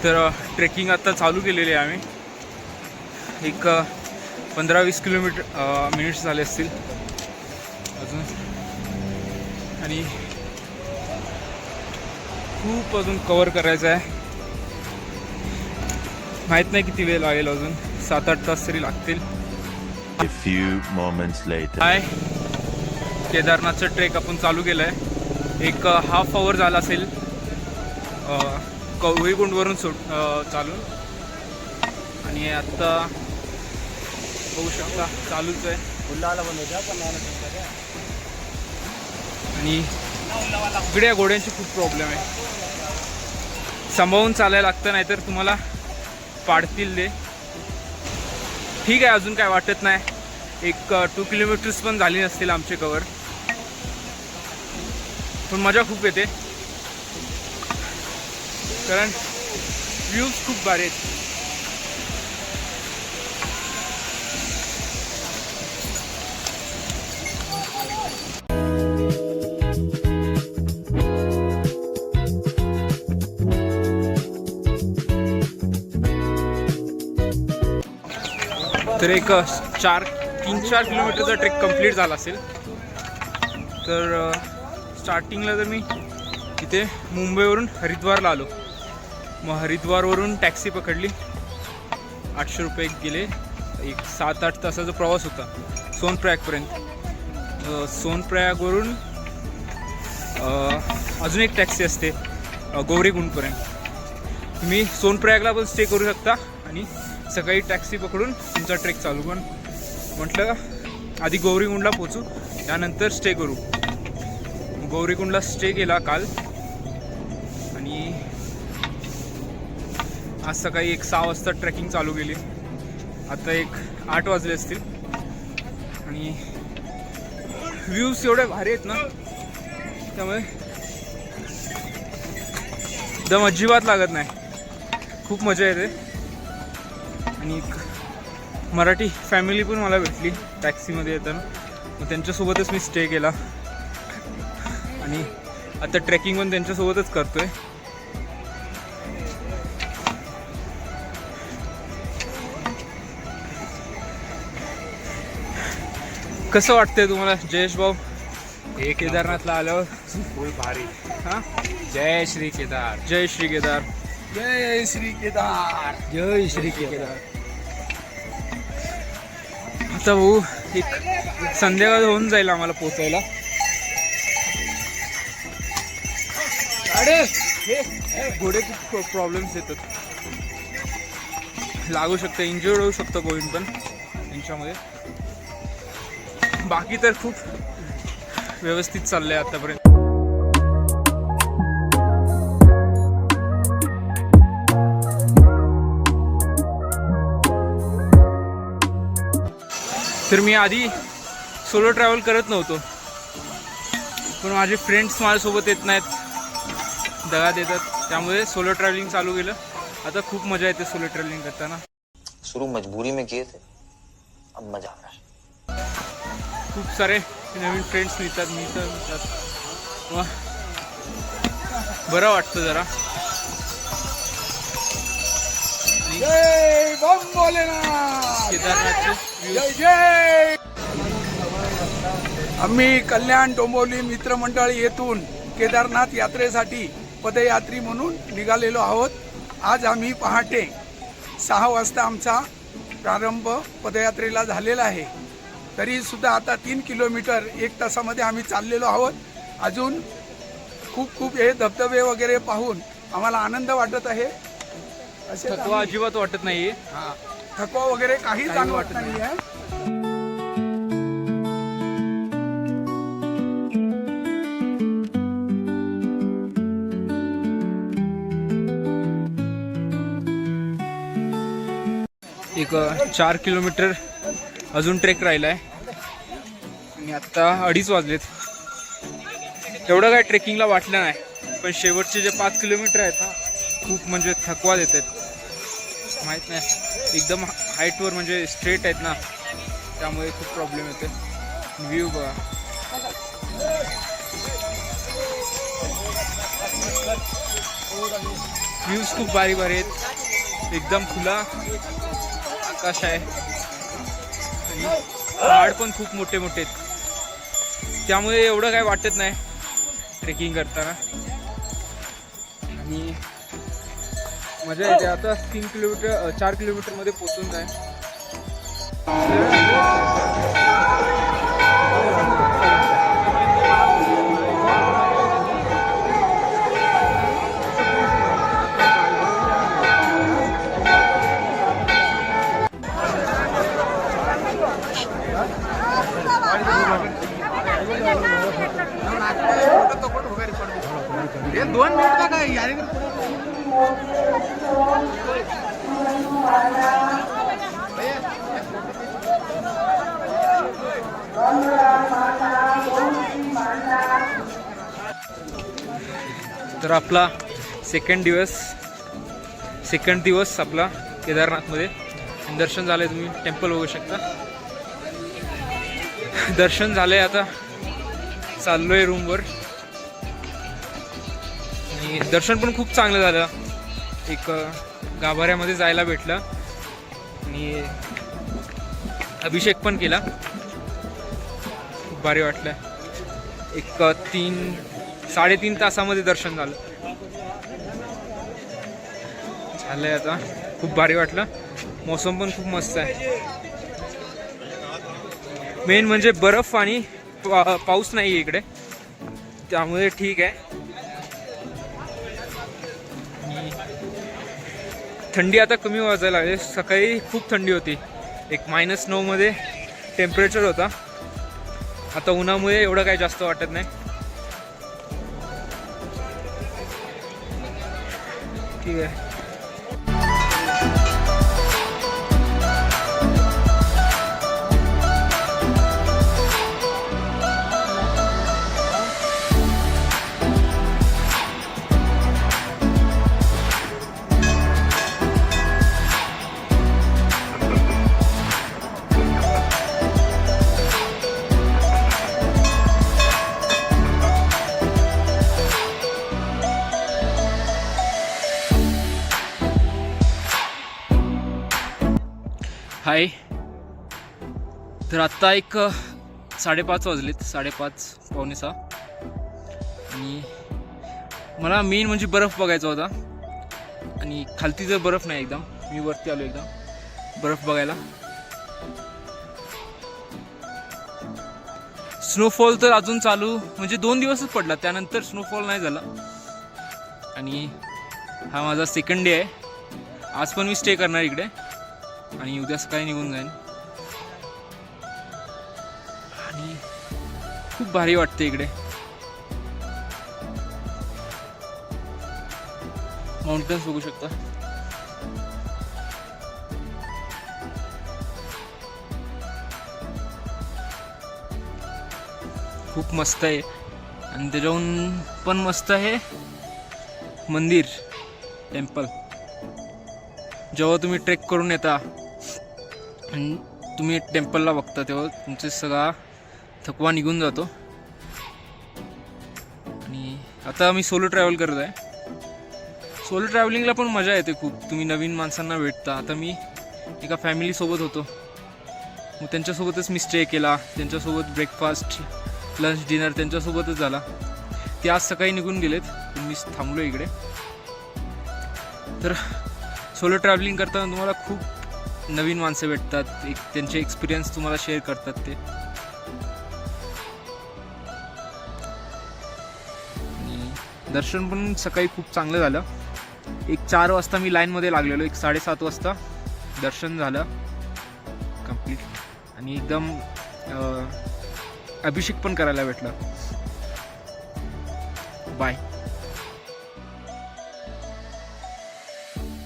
तर ट्रेकिंग आता चालू केलेली आहे आम्ही. एक 15-20 मिनिट्स झाले असतील अजून, आणि खूप अजून कवर करायचं आहे. माहीत नाही किती वेळ लागेल, अजून 7-8 तास तरी लागतील. A few moments later. Hi, केदारनाथचं ट्रेक आपण चालू केलं आहे. एक हाफ आवर झाला असेल कवळीकुंडवरून चालून, आणि आत्ता बघू शकता चालूच आहे. आणि इकडे घोड्यांची खूप प्रॉब्लेम आहे, सांभाळून चालायला लागतं, नाहीतर तुम्हाला पाडतील ते. ठीक आहे, अजून काय वाटत नाही. एक 2 किलोमीटर्स पण झाली नसतील आमचे कवर, पण मजा खूप येते कारण व्ह्यूज खूप भारी आहेत. तर एक 3-4 किलोमीटरचा ट्रेक कंप्लीट झाला असेल. तर स्टार्टिंगला तर मी इथे मुंबईवरून हरिद्वारला आलो. मग हरिद्वारवरून टॅक्सी पकडली, 800 रुपये गेले. एक 7-8 तासाचा प्रवास होता सोनप्रयागपर्यंत. सोनप्रयागवरून अजून एक टॅक्सी असते गौरीकुंडपर्यंत. तुम्ही सोनप्रयागला पण स्टे करू शकता आणि सकाळी टॅक्सी पकडून तुमचा ट्रेक चालू. पण म्हटलं आधी गौरीकुंडला पोचू, त्यानंतर स्टे करू. गौरीकुंडला स्टे केला काल, आणि आज सकाळी एक 6 वाजता ट्रेकिंग चालू केली. आता एक 8 वाजले असतील, आणि व्ह्यूज एवढे भारी आहेत ना, त्यामुळे दम अजिबात लागत नाही. खूप मजा येते. आणि एक मराठी फॅमिली पण मला भेटली टॅक्सीमध्ये येताना, मग त्यांच्यासोबतच मी स्टे केला, आणि आता ट्रेकिंग पण त्यांच्यासोबतच करतोय. कसं वाटतंय तुम्हाला जयेश भाऊ हे केदारनाथला आल्यावर? फुल भारी. हां, जय श्री केदार, जय श्री केदार, जय श्री केदार, जय श्री केदार. आता भाऊ एक संध्याकाळ होऊन जाईल आम्हाला पोचायला. अरे हे घोडे खूप प्रॉब्लेम्स येतात, लागू शकतं, इंजुर्ड होऊ शकतं कोणी पण यांच्यामध्ये. बाकी तर खूप व्यवस्थित चाललंय आतापर्यंत. तर मी आधी सोलो ट्रॅव्हल करत नव्हतो, पण माझे फ्रेंड्स माझ्यासोबत येत नाहीत, दगा देतात, त्यामुळे सोलो ट्रॅव्हलिंग चालू केलं. आता खूप मजा येते सोलो ट्रॅव्हलिंग करताना. शुरू मजबूरी में किए थे, अब मजा आ रहा है. खूप सारे नवीन फ्रेंड्स मिळतात, बरं वाटतं जरा. जय बम भोलेनाथ, केदारनाथचे जय जय. आम्ही कल्याण डोंबिवली मित्रमंडळ येथून केदारनाथ यात्रेसाठी पदयात्री म्हणून निघालेलो आहोत. आज आम्ही पहाटे 6 वाजता आमचा प्रारंभ पदयात्रेला झालेला आहे. तरी सुद्धा आता 3 किलोमीटर 1 तासामध्ये आम्ही चाललेलो आहोत. अजून खूप हे धबधबे वगैरे पाहून आम्हाला आनंद वाटत आहे. असे थकवा अजिबात वाटत नाहीये. थकवा वगैरे काही जाणवत नाही आहे. एक 4 किलोमीटर अजून ट्रेक राहिला आहे, आणि आत्ता 2:30 वाजलेत. तेवढं काय ट्रेकिंगला वाटलं नाही, पण शेवटचे जे 5 किलोमीटर आहेत ना, खूप म्हणजे थकवा देत आहेत. माहीत नाही, एकदम हाईटवर म्हणजे स्ट्रेट आहेत ना, त्यामुळे खूप प्रॉब्लेम येते. व्ह्यू बघा. व्ह्यूज खूप भारी भारी आहेत. एकदम खुला आकाश आहे आणि पहाड पण खूप मोठे मोठे आहेत, त्यामुळे एवढं काय वाटत नाही ट्रेकिंग करताना आणि मजा येते. आता 4 किलोमीटरमध्ये पोचून आहे. तर आपला सेकंड दिवस आपला केदारनाथमध्ये दर्शन झालंय. तुम्ही टेम्पल बघू शकता. दर्शन झालंय. आता चाललोय रूमवर आणि दर्शन पण खूप चांगलं झालं. एक गाभाऱ्यामध्ये जायला भेटलं आणि अभिषेक पण केला. खूप भारी वाटलं. एक 3-3.5 तासामध्ये दर्शन झालंय. आता खूप भारी वाटलं. मौसम पण खूप मस्त आहे. मेन म्हणजे बर्फ आणि पाऊस नाही आहे इकडे, त्यामुळे ठीक आहे. थंडी आता कमी वाजायला लागली. सकाळी खूप थंडी होती. एक -9 मध्ये टेम्परेचर होता. आता उन्हामुळे एवढं काही जास्त वाटत नाही. ठीक आहे. हाय. तर आत्ता एक 5:30 वाजलेत. 5:30 पावणे 6 आणि मला मेन म्हणजे बर्फ बघायचा होता. आणि खालती जर बर्फ नाही, एकदम मी वरती आलो एकदम बर्फ बघायला. स्नोफॉल तर अजून चालू म्हणजे 2 दिवसच पडला, त्यानंतर स्नोफॉल नाही झाला. आणि हा माझा सेकंड डे आहे. आज पण मी स्टे करणार इकडे आणि उद्या सकाळी निघून जाईन. आणि खूप भारी वाटते इकडे. माउंटन्स बघू शकता. खूप मस्त आहे. आणि त्याच्याहून पण मस्त आहे मंदिर, टेम्पल. जेव्हा तुम्ही ट्रेक करून येता आणि तुम्ही टेम्पलला बघता तेव्हा तुमचे सगळा थकवा निघून जातो. आणि आता मी सोलो ट्रॅव्हल करत आहे. सोलो ट्रॅव्हलिंगला पण मजा येते खूप. तुम्ही नवीन माणसांना भेटता. आता मी एका फॅमिलीसोबत होतो, मग त्यांच्यासोबतच मी स्टे केला. त्यांच्यासोबत ब्रेकफास्ट, लंच, डिनर त्यांच्यासोबतच झाला. ते आज सकाळी निघून गेलेत, मी थांबलो इकडे. तर सोलो ट्रॅव्हलिंग करताना तुम्हाला खूप नवीन माणसं भेटतात. एक त्यांचे एक्सपिरियन्स तुम्हाला शेअर करतात ते. आणि दर्शन पण सकाळी खूप चांगलं झालं. एक 4 वाजता मी लाईनमध्ये लागलेलो. एक 7:30 वाजता दर्शन झालं कंप्लीट. आणि एकदम अभिषेक पण करायला भेटला. बाय.